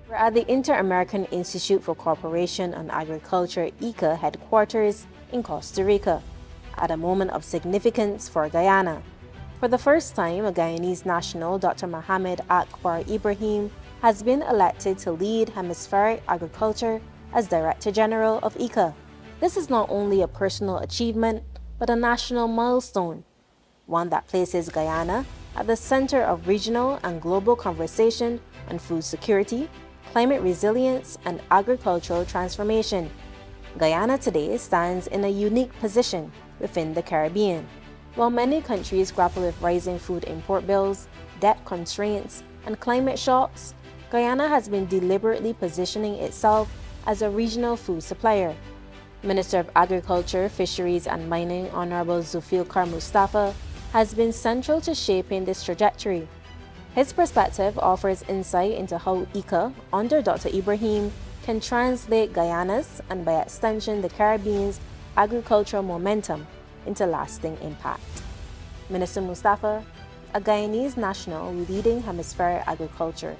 We're at the Inter-American Institute for Cooperation on Agriculture ICA headquarters in Costa Rica, at a moment of significance for Guyana. For the first time, a Guyanese national, Dr. Mohamed Akbar Ibrahim, has been elected to lead hemispheric agriculture as Director General of ICA. This is not only a personal achievement, but a national milestone, one that places Guyana at the center of regional and global conversation on food security, climate resilience, and agricultural transformation. Guyana today stands in a unique position within the Caribbean. While many countries grapple with rising food import bills, debt constraints, and climate shocks, Guyana has been deliberately positioning itself as a regional food supplier. Minister of Agriculture, Fisheries and Mining Honorable Zulfikar Mustapha has been central to shaping this trajectory. His perspective offers insight into how ICA, under Dr. Ibrahim, can translate Guyana's, and by extension the Caribbean's, agricultural momentum into lasting impact. Minister Mustapha, a Guyanese national leading hemispheric agriculture,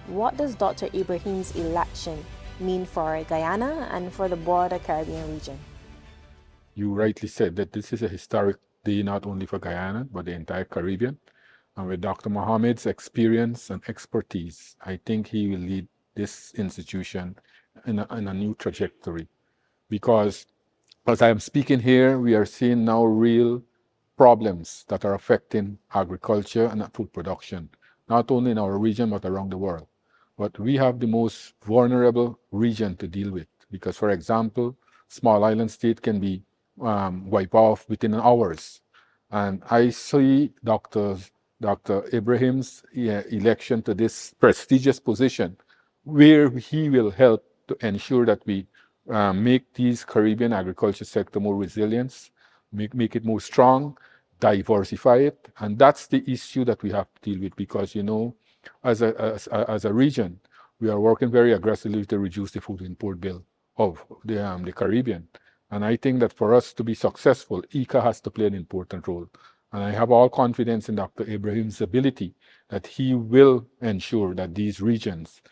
what does Dr. Ibrahim's election mean for Guyana and for the broader Caribbean region? You rightly said that this is a historic day not only for Guyana, but the entire Caribbean. And with Dr. Mohamed's experience and expertise, I think he will lead this institution in a new trajectory. Because as I am speaking here, we are seeing now real problems that are affecting agriculture and food production, not only in our region, but around the world. But we have the most vulnerable region to deal with, because, for example, small island state can be wiped off within hours. And I see Dr. Ibrahim's election to this prestigious position, where he will help to ensure that we make these Caribbean agriculture sector more resilient, make it more strong, diversify it. And that's the issue that we have to deal with, because, you know, as a region, we are working very aggressively to reduce the food import bill of the Caribbean. And I think that for us to be successful, ICA has to play an important role. And I have all confidence in Dr. Ibrahim's ability that he will ensure that these regions,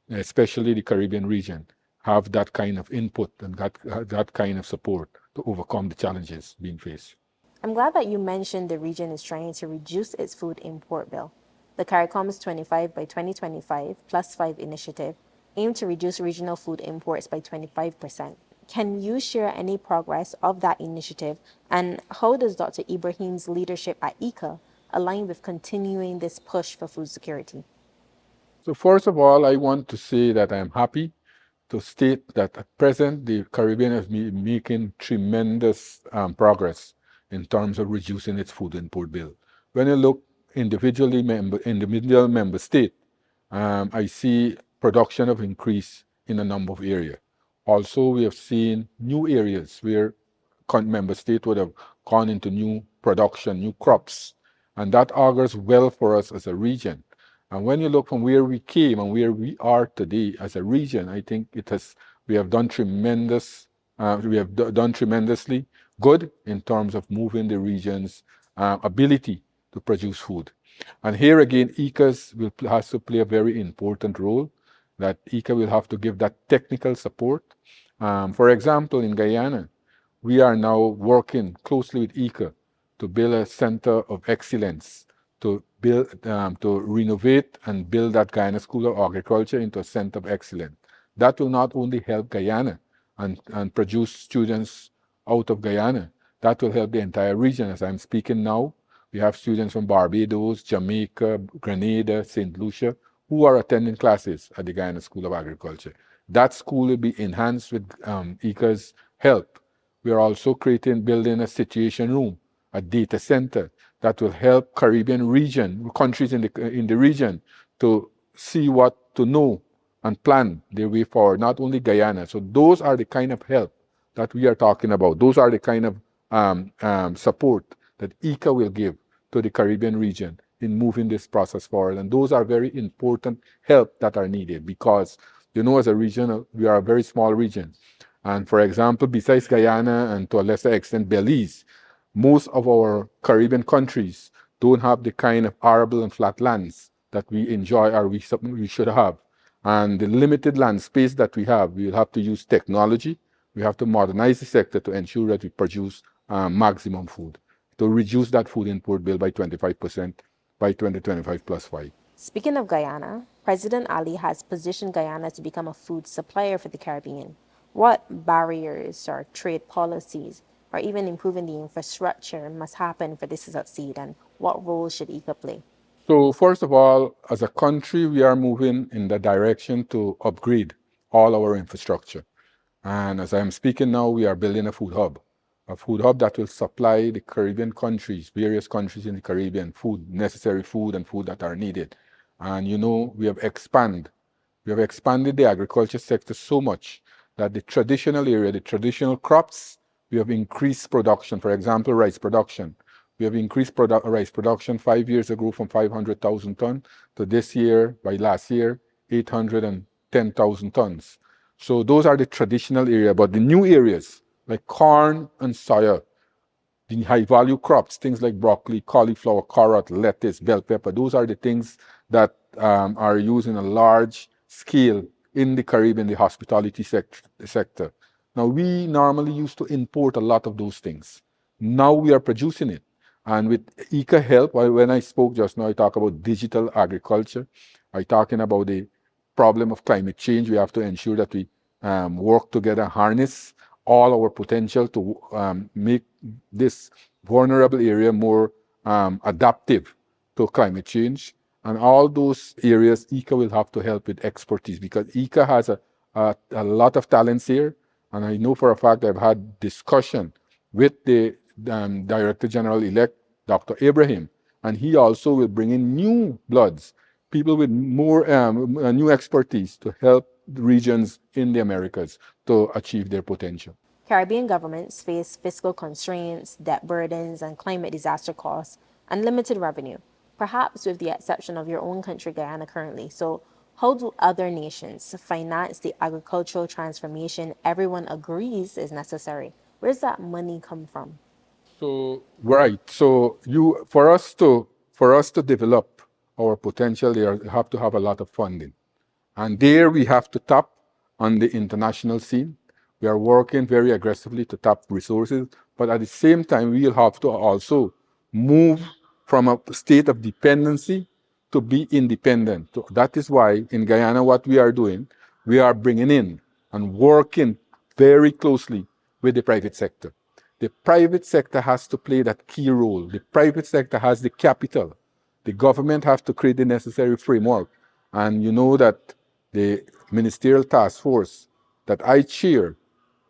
especially the Caribbean region, have that kind of input and that kind of support to overcome the challenges being faced. I'm glad that you mentioned the region is trying to reduce its food import bill. The CARICOM's 25 by 2025 +5 initiative aimed to reduce regional food imports by 25%. Can you share any progress of that initiative, and how does Dr. Ibrahim's leadership at ICA align with continuing this push for food security? So first of all, I want to say that I am happy to state that at present, the Caribbean is making tremendous progress in terms of reducing its food import bill. When you look individually individual member state, I see production of increase in a number of areas. Also, we have seen new areas where member state would have gone into new production, new crops, and that augurs well for us as a region. And when you look from where we came and where we are today as a region, I think we have done tremendously good in terms of moving the region's ability to produce food. And here again, ICA has to play a very important role, that ICA will have to give that technical support. For example, in Guyana, we are now working closely with ICA to build a center of excellence, to renovate and build that Guyana School of Agriculture into a center of excellence. That will not only help Guyana and produce students out of Guyana, that will help the entire region. As I'm speaking now, we have students from Barbados, Jamaica, Grenada, St. Lucia, who are attending classes at the Guyana School of Agriculture. That school will be enhanced with ICA's help. We are also building a situation room, a data center that will help Caribbean region, countries in the region, to see what to know and plan their way forward, not only Guyana. So those are the kind of help that we are talking about. Those are the kind of support that ICA will give to the Caribbean region in moving this process forward. And those are very important help that are needed, because, you know, as a region, we are a very small region. And for example, besides Guyana and to a lesser extent Belize, most of our Caribbean countries don't have the kind of arable and flat lands that we enjoy or we should have. And the limited land space that we have, we will have to use technology. We have to modernize the sector to ensure that we produce maximum food, to reduce that food import bill by 25% by 2025 plus 5. Speaking of Guyana, President Ali has positioned Guyana to become a food supplier for the Caribbean. What barriers or trade policies or even improving the infrastructure must happen for this to succeed, and what role should ICA play? So first of all, as a country, we are moving in the direction to upgrade all our infrastructure. And as I am speaking now, we are building a food hub that will supply the Caribbean countries, various countries in the Caribbean, food, necessary food and food that are needed. And you know, we have expanded the agriculture sector so much that the traditional area, the traditional crops, we have increased production. For example, rice production. We have increased rice production 5 years ago from 500,000 tons to this year, by last year, 810,000 tons. So those are the traditional area, but the new areas like corn and soya, the high value crops, things like broccoli, cauliflower, carrot, lettuce, bell pepper, those are the things that are used in a large scale in the Caribbean, the hospitality sector. Now, we normally used to import a lot of those things. Now we are producing it. And with ICA help, when I spoke just now, I talk about digital agriculture. I talking about the problem of climate change. We have to ensure that we work together, harness all our potential to make this vulnerable area more adaptive to climate change. And all those areas, ICA will have to help with expertise, because ICA has a lot of talents here. And I know for a fact I've had discussion with the Director General-elect, Dr. Ibrahim, and he also will bring in new bloods, people with more new expertise to help the regions in the Americas to achieve their potential. Caribbean governments face fiscal constraints, debt burdens, and climate disaster costs, and limited revenue, perhaps with the exception of your own country, Guyana, currently. So, how do other nations finance the agricultural transformation everyone agrees is necessary? Where does that money come from? So right. So for us to develop our potential, there you have to have a lot of funding, and there we have to tap on the international scene. We are working very aggressively to tap resources, but at the same time, we'll have to also move from a state of dependency to be independent. So that is why in Guyana, what we are doing, we are bringing in and working very closely with the private sector. The private sector has to play that key role. The private sector has the capital. The government has to create the necessary framework. And you know that the ministerial task force that I chair,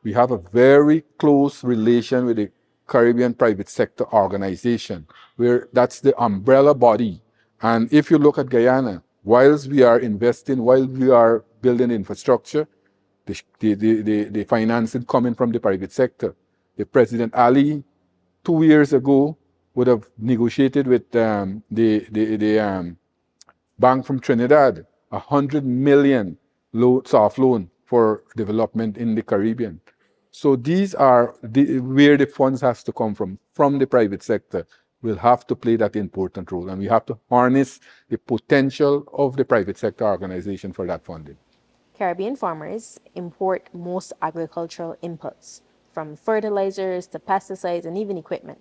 we have a very close relation with the Caribbean Private Sector Organization, where that's the umbrella body. And if you look at Guyana, whilst we are investing, while we are building infrastructure, the financing coming from the private sector. The President Ali, 2 years ago, would have negotiated with the bank from Trinidad, $100 million soft loan for development in the Caribbean. So these are where the funds has to come from the private sector. Will have to play that important role, and we have to harness the potential of the private sector organization for that funding. Caribbean farmers import most agricultural inputs, from fertilizers to pesticides and even equipment.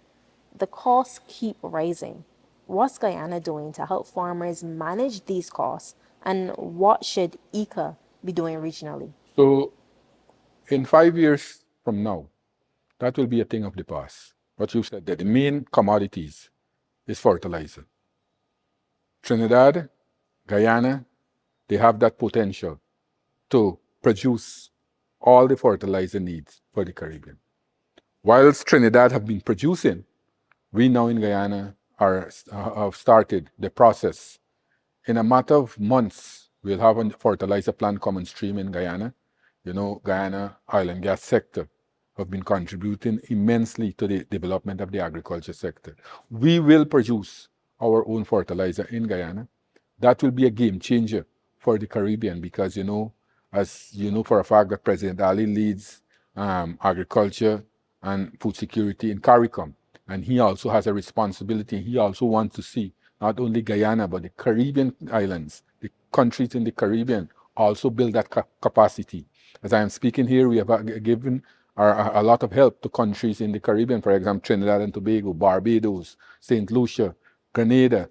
The costs keep rising. What's Guyana doing to help farmers manage these costs, and what should ICA be doing regionally? So in 5 years from now, that will be a thing of the past. What you said, that the main commodities is fertilizer. Trinidad, Guyana, they have that potential to produce all the fertilizer needs for the Caribbean. Whilst Trinidad have been producing, we now in Guyana have started the process. In a matter of months, we'll have a fertilizer plant come on stream in Guyana. You know, Guyana oil and gas sector have been contributing immensely to the development of the agriculture sector. We will produce our own fertilizer in Guyana. That will be a game changer for the Caribbean, because, you know, as you know for a fact that President Ali leads agriculture and food security in CARICOM. And he also has a responsibility. He also wants to see not only Guyana, but the Caribbean islands, the countries in the Caribbean, also build that capacity. As I am speaking here, we have given a lot of help to countries in the Caribbean, for example, Trinidad and Tobago, Barbados, St. Lucia, Grenada.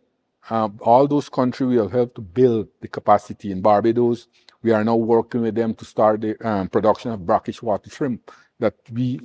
All those countries we have helped to build the capacity. In Barbados, we are now working with them to start the production of brackish water shrimp that we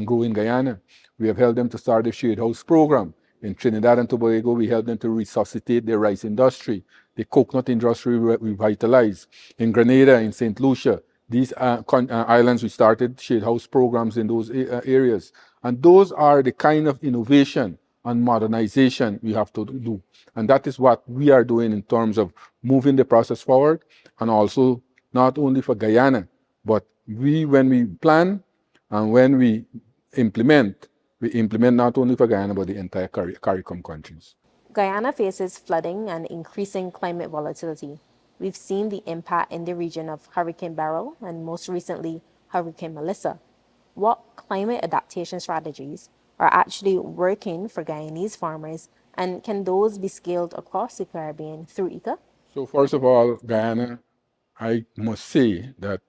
grow in Guyana. We have helped them to start the shade house program. In Trinidad and Tobago, we helped them to resuscitate their rice industry, the coconut industry revitalized. In Grenada, in St. Lucia, these islands, we started shade house programs in those areas. And those are the kind of innovation and modernization we have to do. And that is what we are doing in terms of moving the process forward, and also not only for Guyana, but when we plan and when we implement not only for Guyana, but the entire CARICOM countries. Guyana faces flooding and increasing climate volatility. We've seen the impact in the region of Hurricane Beryl and most recently Hurricane Melissa. What climate adaptation strategies are actually working for Guyanese farmers, and can those be scaled across the Caribbean through ICA? So first of all, Guyana, I must say that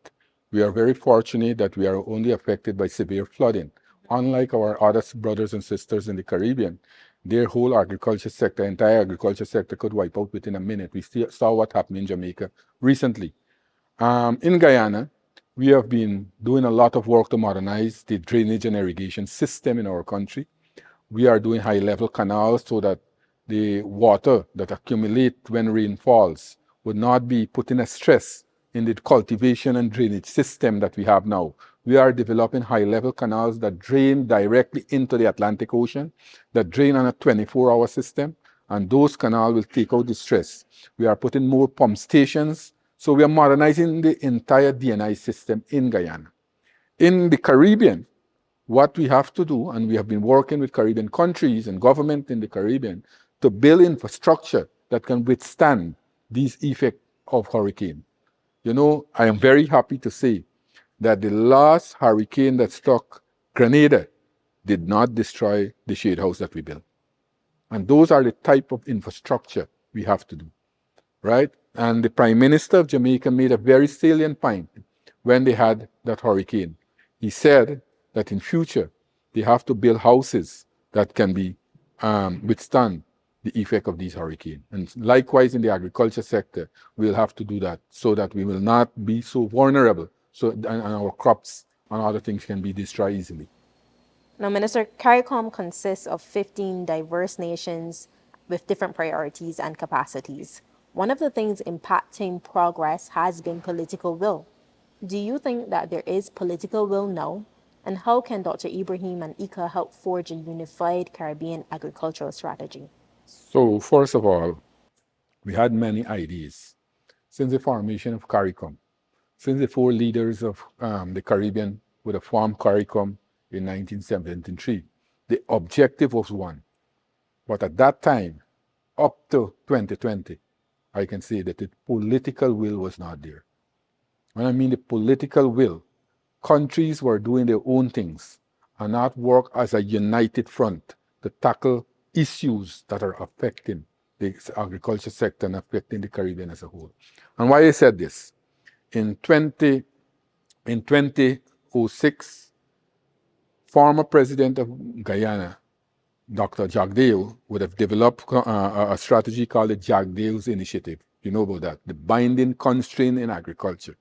we are very fortunate that we are only affected by severe flooding. Unlike our other brothers and sisters in the Caribbean, their whole agriculture sector, entire agriculture sector could wipe out within a minute. We saw what happened in Jamaica recently. In Guyana, we have been doing a lot of work to modernize the drainage and irrigation system in our country. We are doing high-level canals so that the water that accumulates when rain falls would not be putting a stress in the cultivation and drainage system that we have now. We are developing high-level canals that drain directly into the Atlantic Ocean, that drain on a 24-hour system, and those canals will take out the stress. We are putting more pump stations, so we are modernizing the entire DNI system in Guyana. In the Caribbean, what we have to do, and we have been working with Caribbean countries and government in the Caribbean to build infrastructure that can withstand these effects of hurricane. You know, I am very happy to say that the last hurricane that struck Grenada did not destroy the shade house that we built. And those are the type of infrastructure we have to do, right? And the Prime Minister of Jamaica made a very salient point when they had that hurricane. He said that in future, they have to build houses that can be withstand the effect of these hurricanes. And likewise in the agriculture sector, we'll have to do that so that we will not be so vulnerable, so and our crops and other things can be destroyed easily. Now, Minister, CARICOM consists of 15 diverse nations with different priorities and capacities. One of the things impacting progress has been political will. Do you think that there is political will now? And how can Dr. Ibrahim and ICA help forge a unified Caribbean agricultural strategy? So first of all, we had many ideas since the formation of CARICOM, since the 4 leaders of the Caribbean would have formed CARICOM in 1973. The objective was one, but at that time, up to 2020, I can say that the political will was not there. When I mean the political will, countries were doing their own things and not work as a united front to tackle issues that are affecting the agriculture sector and affecting the Caribbean as a whole. And why I said this, in 2006, former president of Guyana, Dr. Jagdeo, would have developed a strategy called the Jagdeo's Initiative. You know about that, the binding constraint in agriculture.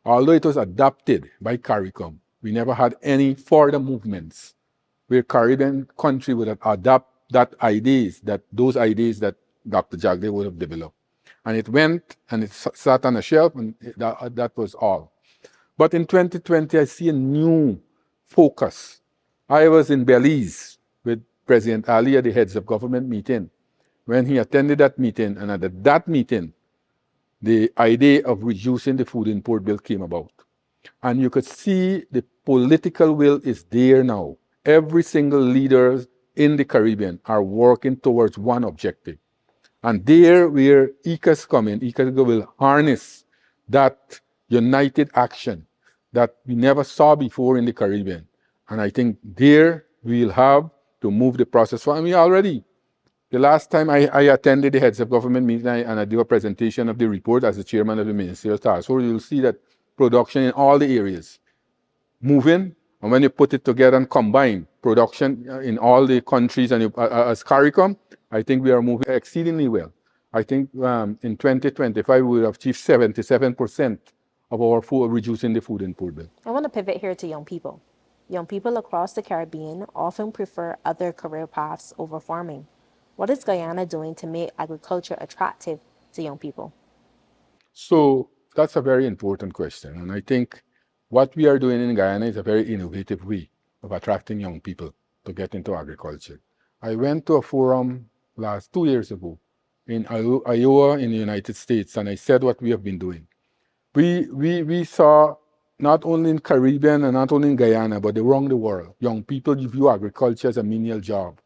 Although it was adopted by CARICOM, we never had any further movements where Caribbean country would have adopted those ideas that Dr. Jagdeo would have developed. And it went and it sat on a shelf, and that was all. But in 2020, I see a new focus. I was in Belize with President Ali at the heads of government meeting. When he attended that meeting, and at that meeting, the idea of reducing the food import bill came about. And you could see the political will is there now. Every single leader in the Caribbean are working towards one objective. And there where ICA's come in, ICA will harness that united action that we never saw before in the Caribbean. And I think there we'll have to move the process forward. And we already The last time I attended the heads of government meeting and I do a presentation of the report as the chairman of the ministerial task force, you'll see that production in all the areas moving, and when you put it together and combine production in all the countries and as CARICOM, I think we are moving exceedingly well. I think in 2025 we will have achieved 77% of our food, reducing the food import bill. I want to pivot here to young people. Young people across the Caribbean often prefer other career paths over farming. What is Guyana doing to make agriculture attractive to young people? So that's a very important question. And I think what we are doing in Guyana is a very innovative way of attracting young people to get into agriculture. I went to a forum 2 years ago in Iowa in the United States, and I said what we have been doing. We saw not only in Caribbean and not only in Guyana, but around the world, young people view agriculture as a menial job,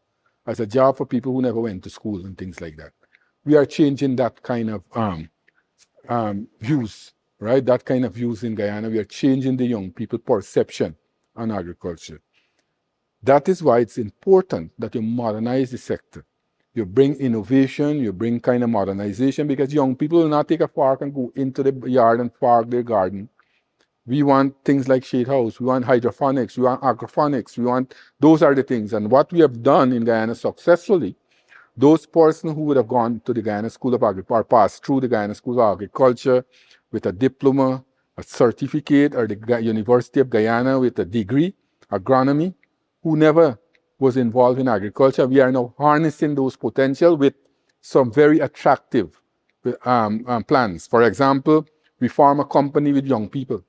as a job for people who never went to school and things like that. We are changing that kind of views, right? That kind of views in Guyana. We are changing the young people perception on agriculture. That is why it's important that you modernize the sector. You bring innovation, you bring kind of modernization, because young people will not take a fork and go into the yard and fork their garden. We want things like shade house, we want hydroponics, we want aquaponics, those are the things. And what we have done in Guyana successfully, those persons who would have gone to the Guyana School of Agriculture or passed through the Guyana School of Agriculture with a diploma, a certificate, or the University of Guyana with a degree, agronomy, who never was involved in agriculture, we are now harnessing those potential with some very attractive plans. For example, we form a company with young people.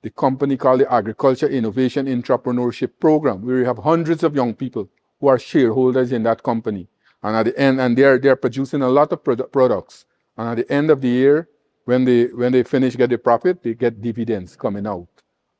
The company called the Agriculture Innovation Entrepreneurship Program, where we have hundreds of young people who are shareholders in that company. And at the end, and they're producing a lot of products. And at the end of the year, when they finish, get the profit, they get dividends coming out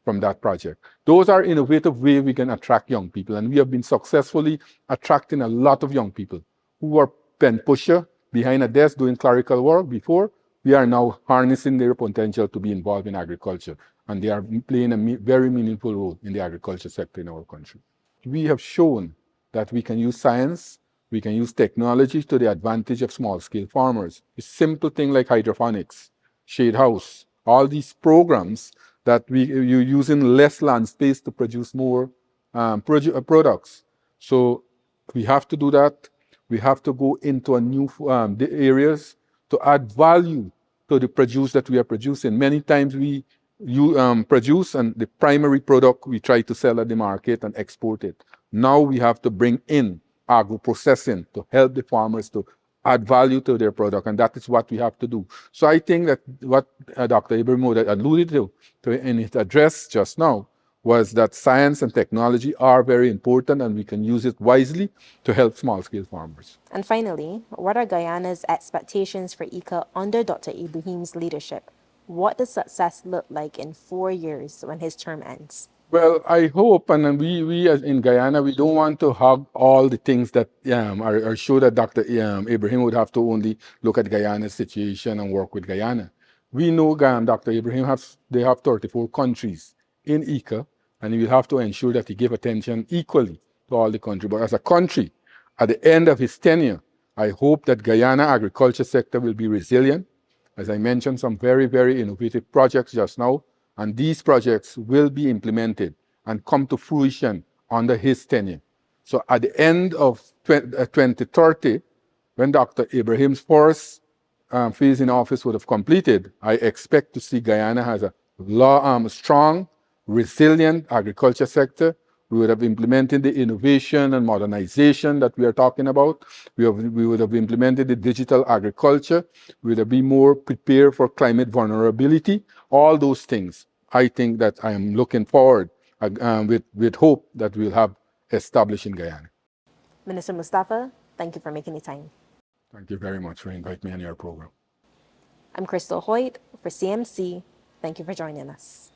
from that project. Those are innovative ways we can attract young people. And we have been successfully attracting a lot of young people who were pen pusher behind a desk doing clerical work before. We are now harnessing their potential to be involved in agriculture. And they are playing a very meaningful role in the agriculture sector in our country. We have shown that we can use science, we can use technology to the advantage of small-scale farmers. A simple thing like hydroponics, shade house, all these programs that you're using less land space to produce more products. So we have to do that. We have to go into a new areas to add value to the produce that we are producing. Many times we produce and the primary product we try to sell at the market and export it. Now we have to bring in agro-processing to help the farmers to add value to their product, and that is what we have to do. So I think that what Dr. Ibrahim alluded to in his address just now was that science and technology are very important and we can use it wisely to help small-scale farmers. And finally, what are Guyana's expectations for ICA under Dr. Ibrahim's leadership? What does success look like in 4 years when his term ends? Well, I hope, and we as in Guyana, we don't want to hug all the things that are sure that Dr. Ibrahim would have to only look at Guyana's situation and work with Guyana. We know Dr. Ibrahim they have 34 countries in ICA, and he will have to ensure that he give attention equally to all the countries. But as a country, at the end of his tenure, I hope that Guyana agriculture sector will be resilient. As I mentioned, some very, very innovative projects just now, and these projects will be implemented and come to fruition under his tenure. So at the end of 2030, when Dr. Ibrahim's first phase in office would have completed, I expect to see Guyana has a strong, resilient agriculture sector. We would have implemented the innovation and modernization that we are talking about. We would have implemented the digital agriculture. We would have been more prepared for climate vulnerability. All those things, I think that I am looking forward with hope that we'll have established in Guyana. Minister Mustapha, thank you for making the time. Thank you very much for inviting me on your program. I'm Krystal Hoyte for CMC. Thank you for joining us.